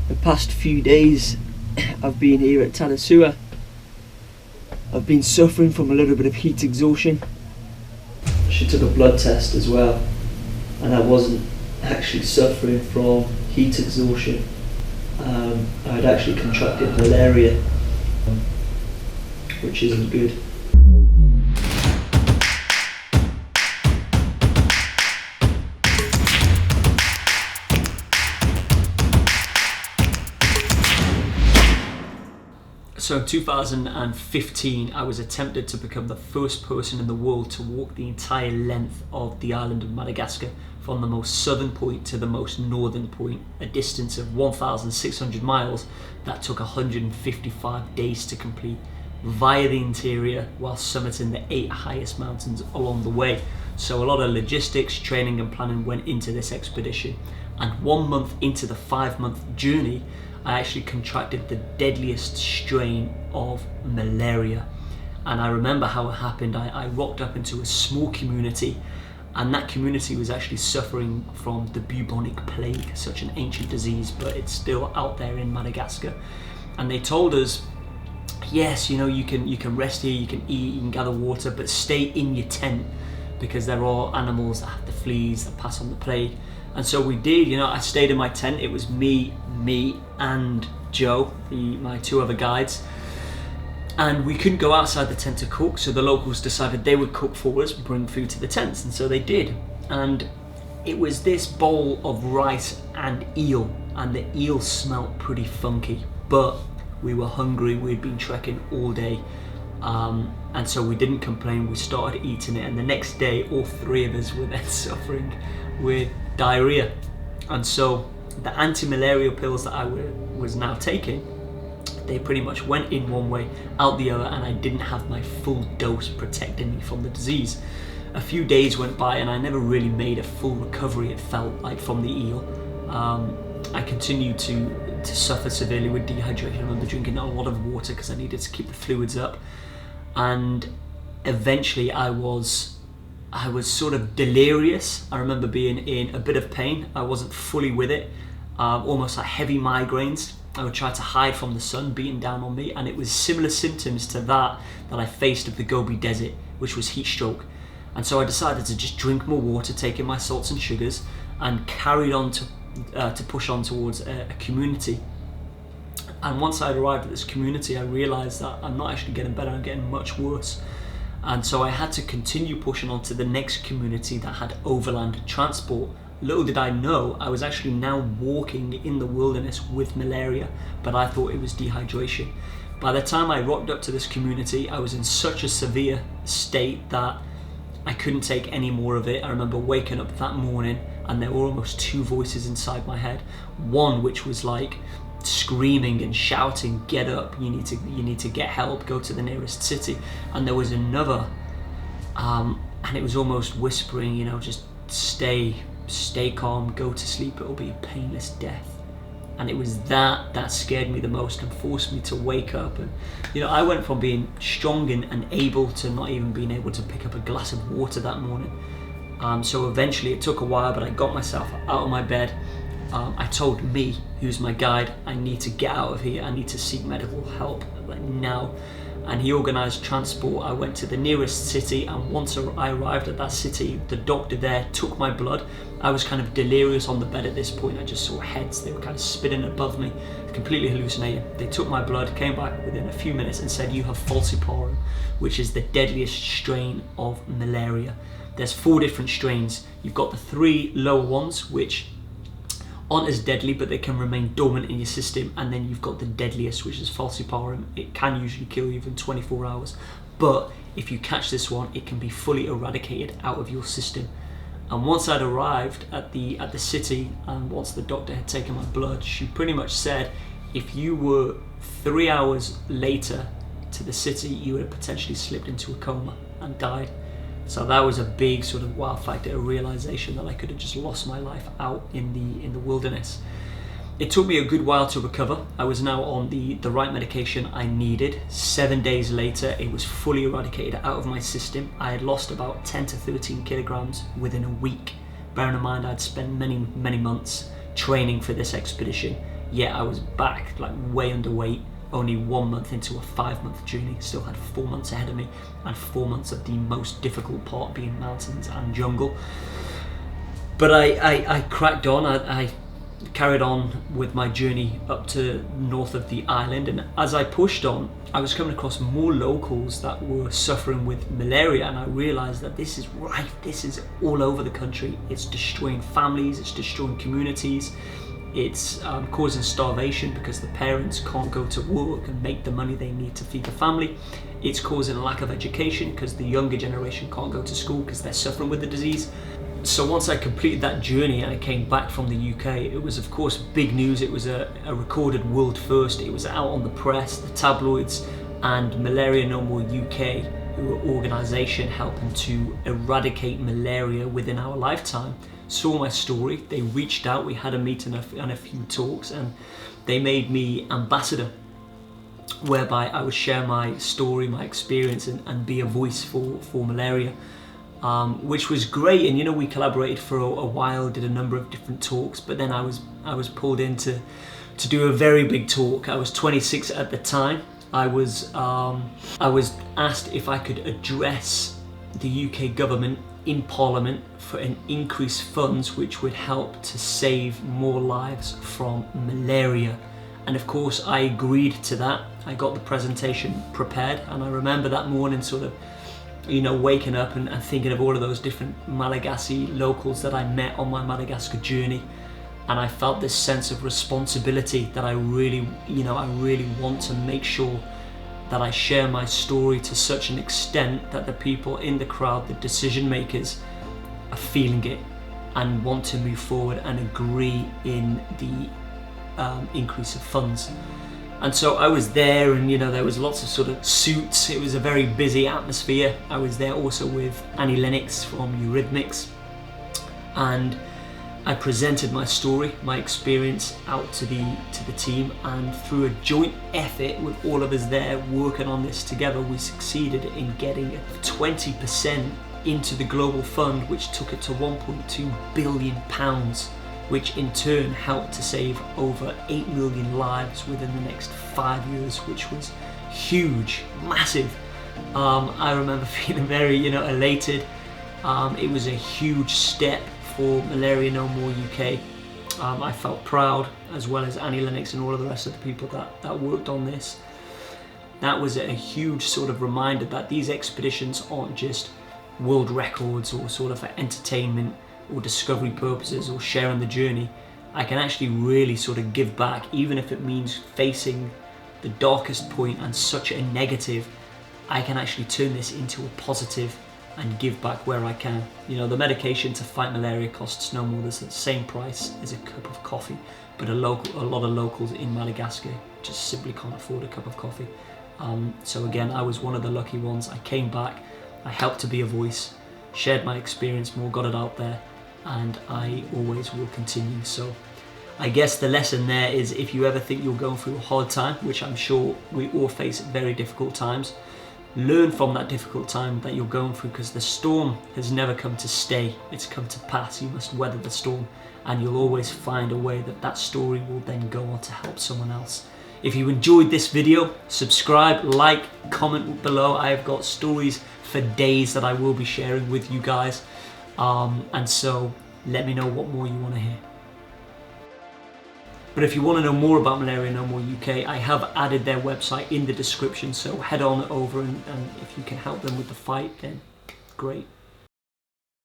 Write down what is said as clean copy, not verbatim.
The past few days I've been here at Tanasua. I've been suffering from a little bit of heat exhaustion. She took a blood test as well, and I wasn't actually suffering from heat exhaustion. I had actually contracted malaria, which isn't good. So in 2015, I was attempted to become the first person in the world to walk the entire length of the island of Madagascar, from the most southern point to the most northern point, a distance of 1,600 miles that took 155 days to complete, via the interior while summiting the 8 highest mountains along the way. So a lot of logistics, training and planning went into this expedition. And 1 month into the 5-month journey, I actually contracted the deadliest strain of malaria. And I remember how it happened. I rocked up into a small community, and that community was actually suffering from the bubonic plague, such an ancient disease, but it's still out there in Madagascar. And they told us, yes, you know, you can rest here, you can eat, you can gather water, but stay in your tent, because there are animals that have the fleas that pass on the plague. And so we did, you know, I stayed in my tent. It was me and Joe, my 2 other guides. And we couldn't go outside the tent to cook, so the locals decided they would cook for us, bring food to the tents, and so they did. And it was this bowl of rice and eel, and the eel smelt pretty funky, but we were hungry, we'd been trekking all day. And so we didn't complain, we started eating it, and the next day all 3 of us were then suffering with diarrhea. And so the anti-malarial pills that I was now taking, they pretty much went in one way, out the other, and I didn't have my full dose protecting me from the disease. A few days went by and I never really made a full recovery, it felt like, from the eel. I continued to suffer severely with dehydration. I remember drinking a lot of water because I needed to keep the fluids up. And eventually I was sort of delirious. I remember being in a bit of pain. I wasn't fully with it, almost like heavy migraines. I would try to hide from the sun beating down on me, and it was similar symptoms to that I faced of the Gobi Desert, which was heat stroke. And so I decided to just drink more water, take in my salts and sugars, and carried on to push on towards a community. And once I arrived at this community, I realized that I'm not actually getting better, I'm getting much worse. And so I had to continue pushing on to the next community that had overland transport. Little did I know, I was actually now walking in the wilderness with malaria, but I thought it was dehydration. By the time I rocked up to this community, I was in such a severe state that I couldn't take any more of it. I remember waking up that morning and there were almost 2 voices inside my head. One which was like screaming and shouting, get up, you need to get help, go to the nearest city. And there was another, and it was almost whispering, you know, just stay calm, go to sleep, it'll be a painless death. And it was that scared me the most and forced me to wake up. And you know, I went from being strong and able to not even being able to pick up a glass of water that morning. So eventually, it took a while, but I got myself out of my bed. I told me, who's my guide, I need to get out of here, I need to seek medical help, like now. And he organised transport. I went to the nearest city, and once I arrived at that city, the doctor there took my blood. I was kind of delirious on the bed at this point. I just saw heads, they were kind of spinning above me, completely hallucinating. They took my blood, came back within a few minutes and said, you have falciparum, which is the deadliest strain of malaria. There's 4 different strains. You've got the 3 lower ones, which aren't as deadly, but they can remain dormant in your system. And then you've got the deadliest, which is falciparum. It can usually kill you within 24 hours. But if you catch this one, it can be fully eradicated out of your system. And once I'd arrived at the city, and once the doctor had taken my blood, she pretty much said, if you were 3 hours later to the city, you would have potentially slipped into a coma and died. So that was a big sort of wow factor, a realization that I could have just lost my life out in the wilderness. It took me a good while to recover. I was now on the right medication I needed. 7 days later, it was fully eradicated out of my system. I had lost about 10 to 13 kilograms within a week. Bearing in mind, I'd spent many months training for this expedition. yet I was back like way underweight, only 1 month into a 5-month journey. Still had 4 months ahead of me, and 4 months of the most difficult part being mountains and jungle. But I cracked on. I carried on with my journey up to north of the island, and as I pushed on, I was coming across more locals that were suffering with malaria, and I realized that this is rife. This is all over the country. It's destroying families, it's destroying communities, it's causing starvation because the parents can't go to work and make the money they need to feed the family. It's causing a lack of education because the younger generation can't go to school because they're suffering with the disease. So once I completed that journey and I came back from the UK, it was of course big news. It was a recorded world first. It was out on the press, the tabloids, and Malaria No More UK, who are an organisation helping to eradicate malaria within our lifetime, saw my story. They reached out, we had a meeting and a few talks, and they made me ambassador, whereby I would share my story, my experience, and be a voice for malaria. Which was great, and you know, we collaborated for a while, did a number of different talks, but then I was pulled in to do a very big talk. I was 26 at the time. I was asked if I could address the UK government in Parliament for an increased funds which would help to save more lives from malaria. And of course I agreed to that. I got the presentation prepared, and I remember that morning sort of, you know, waking up and thinking of all of those different Malagasy locals that I met on my Madagascar journey, and I felt this sense of responsibility that I really want to make sure that I share my story to such an extent that the people in the crowd, the decision makers, are feeling it and want to move forward and agree in the increase of funds. And so I was there, and you know, there was lots of sort of suits. It was a very busy atmosphere. I was there also with Annie Lennox from Eurythmics, and I presented my story, my experience out to the team, and through a joint effort with all of us there working on this together, we succeeded in getting 20% into the global fund, which took it to £1.2 billion, which in turn helped to save over 8 million lives within the next 5 years, which was huge, massive. I remember feeling very, elated. It was a huge step for Malaria No More UK. I felt proud, as well as Annie Lennox and all of the rest of the people that worked on this. That was a huge sort of reminder that these expeditions aren't just world records or sort of for entertainment or discovery purposes or sharing the journey. I can actually really sort of give back, even if it means facing the darkest point and such a negative. I can actually turn this into a positive and give back where I can. You know, the medication to fight malaria costs no more than the same price as a cup of coffee, but a lot of locals in Madagascar just simply can't afford a cup of coffee. So again, I was one of the lucky ones. I came back, I helped to be a voice, shared my experience more, got it out there, and I always will continue. So I guess the lesson there is, if you ever think you're going through a hard time, which I'm sure we all face at very difficult times, learn from that difficult time that you're going through, because the storm has never come to stay, it's come to pass. You must weather the storm, and you'll always find a way that story will then go on to help someone else. If you enjoyed this video, subscribe, like, comment below. I have got stories for days that I will be sharing with you guys, and so let me know what more you want to hear. But if you want to know more about Malaria No More UK, I have added their website in the description, so head on over, and if you can help them with the fight, then great.